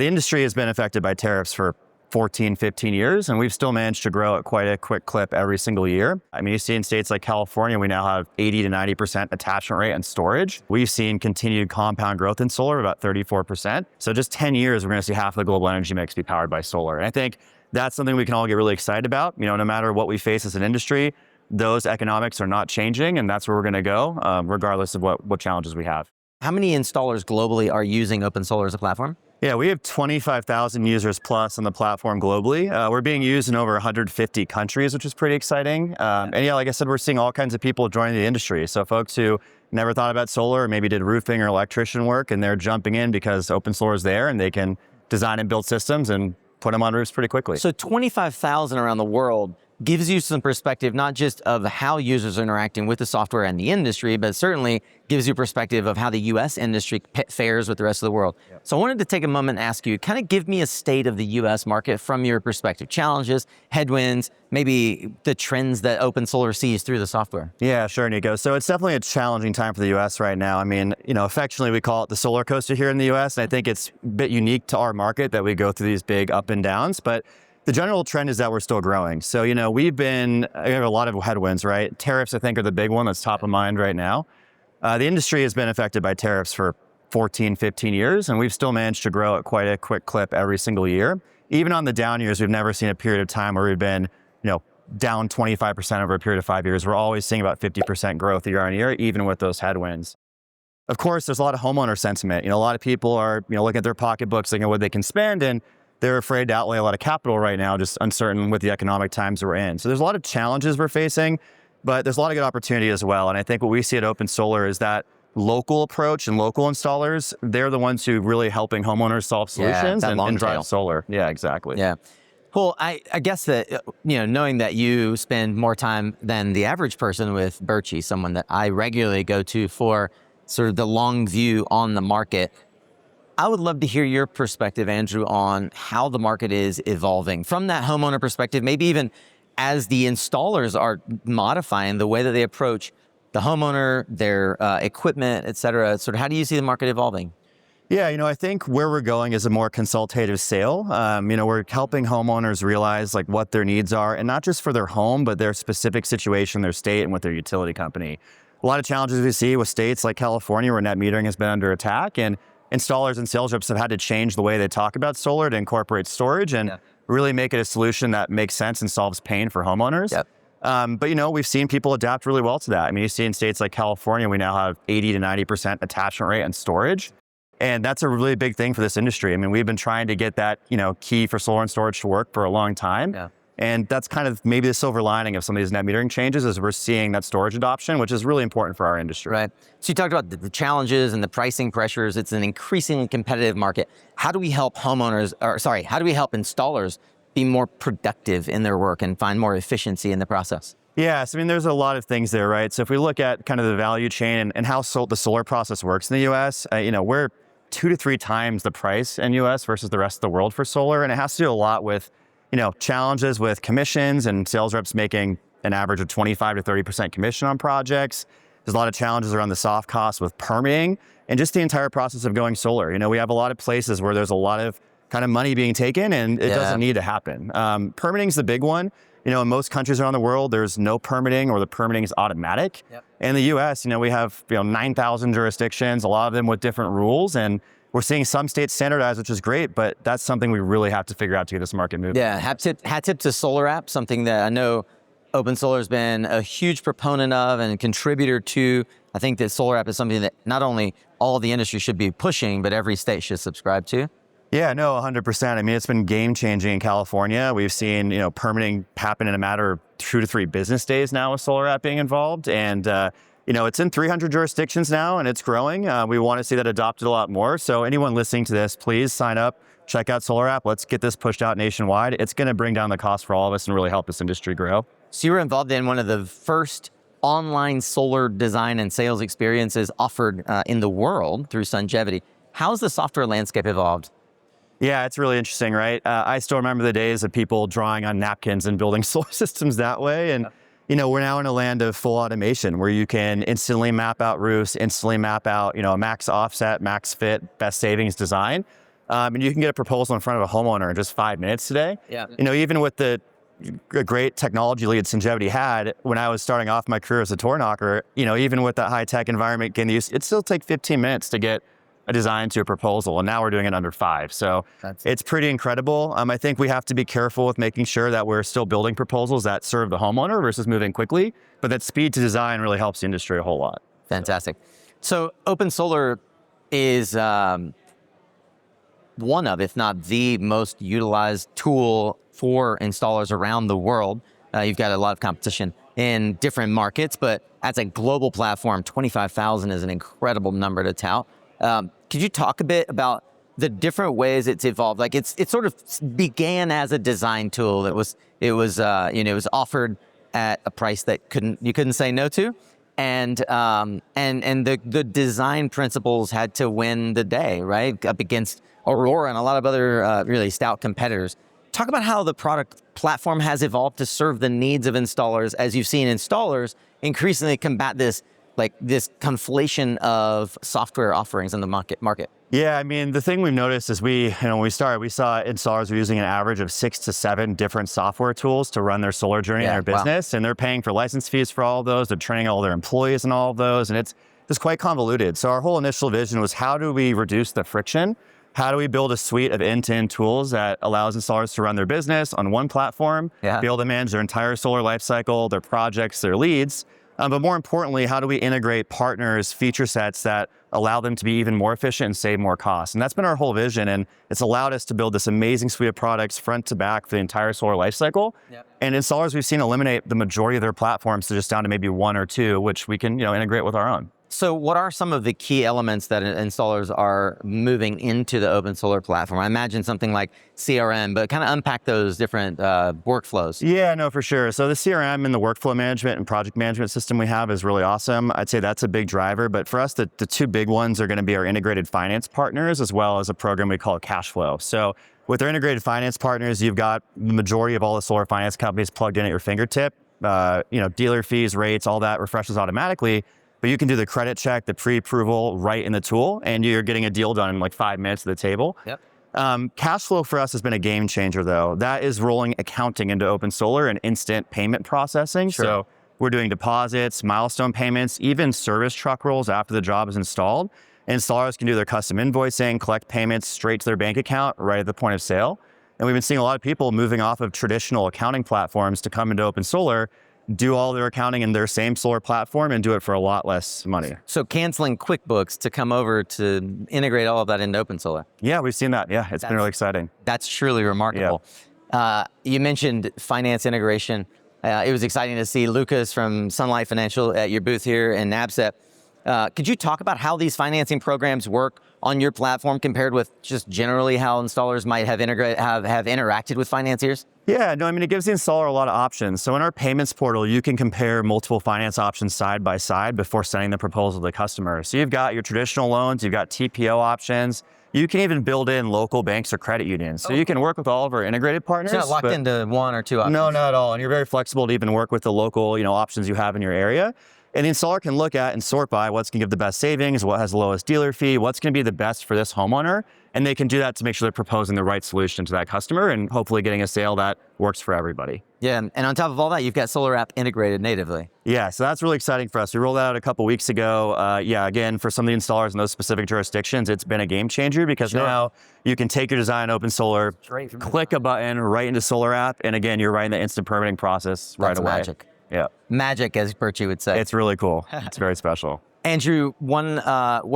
The industry has been affected by tariffs for 14, 15 years, and we've still managed to grow at quite a quick clip every single year. I mean, you see in states like California, we now have 80 to 90% attachment rate on storage. We've seen continued compound growth in solar, about 34%. So just 10 years, we're going to see half of the global energy mix be powered by solar. And I think that's something we can all get really excited about. You know, no matter what we face as an industry, those economics are not changing, and that's where we're going to go, regardless of what challenges we have. How many installers globally are using OpenSolar as a platform? Yeah, we have 25,000 users plus on the platform globally. We're being used in over 150 countries, which is pretty exciting. And yeah, like I said, we're seeing all kinds of people joining the industry. So folks who never thought about solar or maybe did roofing or electrician work, and they're jumping in because OpenSolar is there and they can design and build systems and put them on roofs pretty quickly. So 25,000 around the world gives you some perspective, not just of how users are interacting with the software and the industry, but certainly gives you perspective of how the US industry fares with the rest of the world. Yep. So I wanted to take a moment and ask you, kind of give me a state of the US market from your perspective, challenges, headwinds, maybe the trends that OpenSolar sees through the software. Yeah, sure, Nico. So it's definitely a challenging time for the US right now. I mean, you know, affectionately we call it the solar coaster here in the US, and I think it's a bit unique to our market that we go through these big up and downs, but the general trend is that we're still growing. So, you know, we have a lot of headwinds, right? Tariffs, I think, are the big one that's top of mind right now. The industry has been affected by tariffs for 14, 15 years, and we've still managed to grow at quite a quick clip every single year. Even on the down years, we've never seen a period of time where we've been, you know, down 25% over a period of 5 years. We're always seeing about 50% growth year on year, even with those headwinds. Of course, there's a lot of homeowner sentiment. You know, a lot of people are, you know, looking at their pocketbooks, looking at what they can spend, and they're afraid to outlay a lot of capital right now, just uncertain with the economic times we're in. So there's a lot of challenges we're facing, but there's a lot of good opportunity as well. And I think what we see at OpenSolar is that local approach and local installers, they're the ones who really helping homeowners solve solutions and drive solar. Yeah, exactly. Yeah. Well, I guess that, you know, knowing that you spend more time than the average person with Birchie, someone that I regularly go to for sort of the long view on the market, I would love to hear your perspective, Andrew, on how the market is evolving from that homeowner perspective, maybe even as the installers are modifying the way that they approach the homeowner, their equipment, et cetera. Sort of how do you see the market evolving? Yeah, you know, I think where we're going is a more consultative sale. You know, we're helping homeowners realize like what their needs are, and not just for their home, but their specific situation, their state, and with their utility company. A lot of challenges we see with states like California where net metering has been under attack, and installers and sales reps have had to change the way they talk about solar to incorporate storage and really make it a solution that makes sense and solves pain for homeowners. Yep. But, you know, we've seen people adapt really well to that. I mean, you see in states like California, we now have 80 to 90% attachment rate on storage. And that's a really big thing for this industry. I mean, we've been trying to get that, you know, key for solar and storage to work for a long time. Yeah. And that's kind of maybe the silver lining of some of these net metering changes is we're seeing that storage adoption, which is really important for our industry. Right. So you talked about the challenges and the pricing pressures. It's an increasingly competitive market. How do we help how do we help installers be more productive in their work and find more efficiency in the process? Yes, I mean, there's a lot of things there, right? So if we look at kind of the value chain and how the solar process works in the US, you know, we're 2 to 3 times the price in US versus the rest of the world for solar. And it has to do a lot with, you know, challenges with commissions and sales reps making an average of 25 to 30% commission on projects. There's a lot of challenges around the soft costs with permitting and just the entire process of going solar. You know, we have a lot of places where there's a lot of kind of money being taken and it doesn't need to happen. Permitting is the big one. You know, in most countries around the world, there's no permitting or the permitting is automatic. Yep. In the US, you know, we have, 9,000 jurisdictions, a lot of them with different rules, and we're seeing some states standardize, which is great, but that's something we really have to figure out to get this market moving. Yeah, hat tip to Solar App, something that I know OpenSolar has been a huge proponent of and a contributor to. I think that Solar App is something that not only all of the industry should be pushing, but every state should subscribe to. Yeah, no, 100%. I mean, it's been game changing in California. We've seen, permitting happen in a matter of 2 to 3 business days now with Solar App being involved. And, it's in 300 jurisdictions now and it's growing. We want to see that adopted a lot more. So anyone listening to this, please sign up, check out Solar App. Let's get this pushed out nationwide. It's going to bring down the cost for all of us and really help this industry grow. So you were involved in one of the first online solar design and sales experiences offered in the world through Sungevity. How's the software landscape evolved? Yeah, it's really interesting, right? I still remember the days of people drawing on napkins and building solar systems that way. And, we're now in a land of full automation where you can instantly map out roofs, instantly map out, a max offset, max fit, best savings design. And you can get a proposal in front of a homeowner in just 5 minutes today. Yeah. Even with the great technology lead Sungevity had when I was starting off my career as a door knocker, even with that high tech environment, it still take 15 minutes to get a design to a proposal, and now we're doing it under 5. So it's pretty incredible. I think we have to be careful with making sure that we're still building proposals that serve the homeowner versus moving quickly, but that speed to design really helps the industry a whole lot. Fantastic. So OpenSolar is one of, if not the most utilized tool for installers around the world. You've got a lot of competition in different markets, but as a global platform, 25,000 is an incredible number to tout. Could you talk a bit about the different ways it's evolved? Like it sort of began as a design tool. It was offered at a price that you couldn't say no to, and the design principles had to win the day, right, up against Aurora and a lot of other really stout competitors. Talk about how the product platform has evolved to serve the needs of installers, as you've seen installers increasingly combat this conflation of software offerings in the market. Yeah, the thing we've noticed is when we started, we saw installers were using an average of 6 to 7 different software tools to run their solar journey in their business, and they're paying for license fees for all of those. They're training all their employees in all of those, and it's just quite convoluted. So our whole initial vision was, how do we reduce the friction? How do we build a suite of end-to-end tools that allows installers to run their business on one platform, be able to manage their entire solar life cycle, their projects, their leads? But more importantly, how do we integrate partners' feature sets that allow them to be even more efficient and save more costs? And that's been our whole vision, and it's allowed us to build this amazing suite of products front to back for the entire solar life cycle. And installers we've seen eliminate the majority of their platforms to just down to maybe 1 or 2, which we can integrate with our own. So what are some of the key elements that installers are moving into the OpenSolar platform? I imagine something like CRM, but kind of unpack those different workflows. Yeah, no, for sure. So the CRM and the workflow management and project management system we have is really awesome. I'd say that's a big driver. But for us, the 2 big ones are going to be our integrated finance partners, as well as a program we call Cashflow. So with our integrated finance partners, you've got the majority of all the solar finance companies plugged in at your fingertip. Dealer fees, rates, all that refreshes automatically. But you can do the credit check, the pre-approval right in the tool, and you're getting a deal done in like 5 minutes at the table. Cashflow for us has been a game changer, though. That is rolling accounting into OpenSolar and instant payment processing. So we're doing deposits, milestone payments, even service truck rolls after the job is installed. Installers can do their custom invoicing, collect payments straight to their bank account right at the point of sale. And we've been seeing a lot of people moving off of traditional accounting platforms to come into OpenSolar, do all their accounting in their same solar platform, and do it for a lot less money. So canceling QuickBooks to come over to integrate all of that into OpenSolar. Yeah, we've seen that. Yeah, it's been really exciting. That's truly remarkable. You mentioned finance integration. It was exciting to see Lucas from Sunlight Financial at your booth here in NABCEP. Could you talk about how these financing programs work on your platform compared with just generally how installers might have interacted with financiers? Yeah, no, it gives the installer a lot of options. So in our payments portal, you can compare multiple finance options side by side before sending the proposal to the customer. So you've got your traditional loans, you've got TPO options. You can even build in local banks or credit unions. So you can work with all of our integrated partners. It's not locked into 1 or 2 options. No, not at all. And you're very flexible to even work with the local, options you have in your area. And the installer can look at and sort by what's going to give the best savings, what has the lowest dealer fee, what's going to be the best for this homeowner. And they can do that to make sure they're proposing the right solution to that customer and hopefully getting a sale that works for everybody. Yeah, and on top of all that, you've got Solar App integrated natively. Yeah, so that's really exciting for us. We rolled that out a couple weeks ago. Again, for some of the installers in those specific jurisdictions, it's been a game changer because now you can take your design OpenSolar, click a button right into Solar App, and again, you're right in the instant permitting process right away. That's magic. Yeah. Magic, as Birchie would say. It's really cool. It's very special. Andrew, one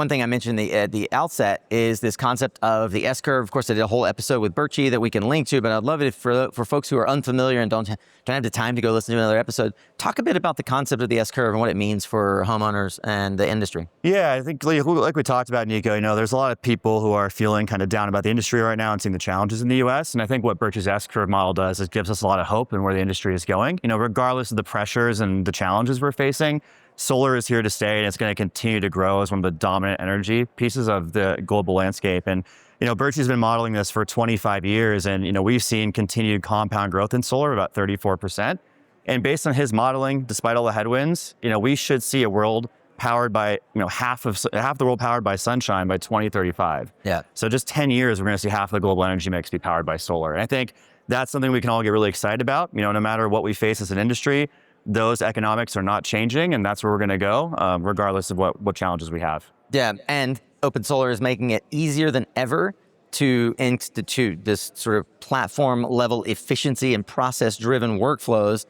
thing I mentioned at the outset is this concept of the S-curve. Of course, I did a whole episode with Birchie that we can link to, but I'd love it if for folks who are unfamiliar and don't have the time to go listen to another episode, talk a bit about the concept of the S-curve and what it means for homeowners and the industry. Yeah, I think like we talked about, Nico, there's a lot of people who are feeling kind of down about the industry right now and seeing the challenges in the U.S. And I think what Birchie's S-curve model does is gives us a lot of hope in where the industry is going. Regardless of the pressures and the challenges we're facing, solar is here to stay, and it's going to continue to grow as one of the dominant energy pieces of the global landscape. And, Birchie's been modeling this for 25 years, and, we've seen continued compound growth in solar, about 34%. And based on his modeling, despite all the headwinds, we should see a world powered by, half the world powered by sunshine by 2035. Yeah. So just 10 years, we're going to see half the global energy mix be powered by solar. And I think that's something we can all get really excited about. No matter what we face as an industry, those economics are not changing, and that's where we're going to go, regardless of what challenges we have. Yeah, and OpenSolar is making it easier than ever to institute this sort of platform level efficiency and process driven workflows,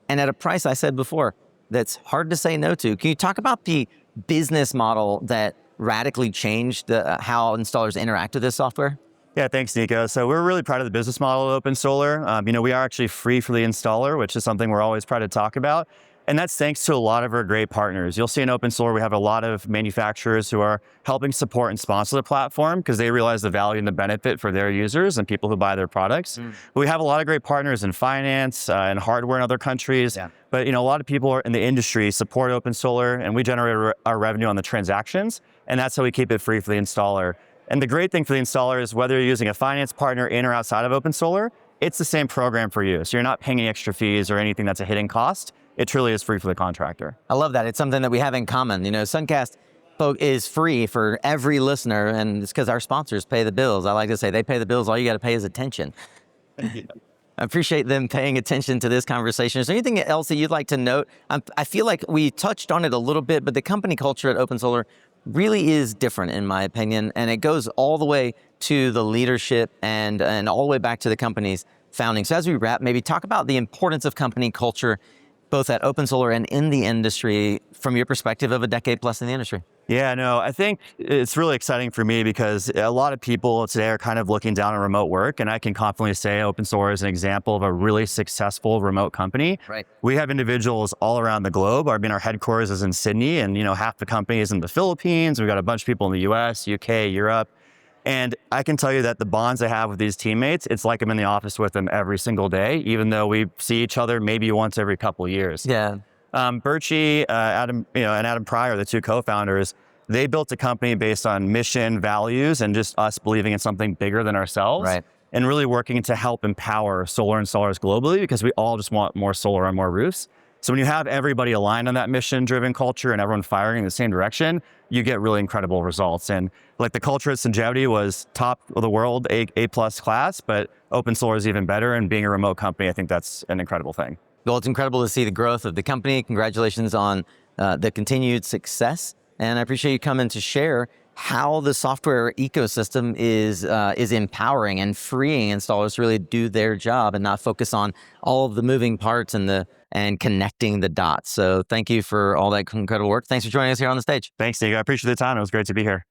and at a price, I said before, that's hard to say no to. Can you talk about the business model that radically changed how installers interact with this software? Yeah, thanks, Nico. So we're really proud of the business model of OpenSolar. We are actually free for the installer, which is something we're always proud to talk about. And that's thanks to a lot of our great partners. You'll see in OpenSolar, we have a lot of manufacturers who are helping support and sponsor the platform because they realize the value and the benefit for their users and people who buy their products. We have a lot of great partners in finance and hardware in other countries. Yeah. But a lot of people in the industry support OpenSolar, and we generate our revenue on the transactions. And that's how we keep it free for the installer. And the great thing for the installer is whether you're using a finance partner in or outside of OpenSolar, it's the same program for you. So you're not paying any extra fees or anything that's a hidden cost. It truly is free for the contractor. I love that. It's something that we have in common. SunCast is free for every listener, and it's because our sponsors pay the bills. I like to say they pay the bills. All you got to pay is attention. I appreciate them paying attention to this conversation. Is there anything else that you'd like to note? I feel like we touched on it a little bit, but the company culture at OpenSolar really is different, in my opinion, and it goes all the way to the leadership and all the way back to the company's founding. So as we wrap, maybe talk about the importance of company culture, both at OpenSolar and in the industry, from your perspective of a decade plus in the industry. Yeah, no, I think it's really exciting for me because a lot of people today are kind of looking down on remote work, and I can confidently say OpenSolar is an example of a really successful remote company. Right. We have individuals all around the globe. Our headquarters is in Sydney, and half the company is in the Philippines. We've got a bunch of people in the US, UK, Europe. And I can tell you that the bonds I have with these teammates, it's like I'm in the office with them every single day, even though we see each other maybe once every couple of years. Yeah. Birchie, Adam, and Adam Pryor, the two co-founders, they built a company based on mission, values, and just us believing in something bigger than ourselves. Right. And really working to help empower solar installers globally because we all just want more solar on more roofs. So when you have everybody aligned on that mission-driven culture and everyone firing in the same direction, you get really incredible results. And like the culture at Sungevity was top of the world, A+ class, but OpenSolar is even better. And being a remote company, I think that's an incredible thing. Well, it's incredible to see the growth of the company. Congratulations on the continued success. And I appreciate you coming to share how the software ecosystem is empowering and freeing installers to really do their job and not focus on all of the moving parts and connecting the dots. So thank you for all that incredible work. Thanks for joining us here on the stage. Thanks, Nico. I appreciate the time. It was great to be here.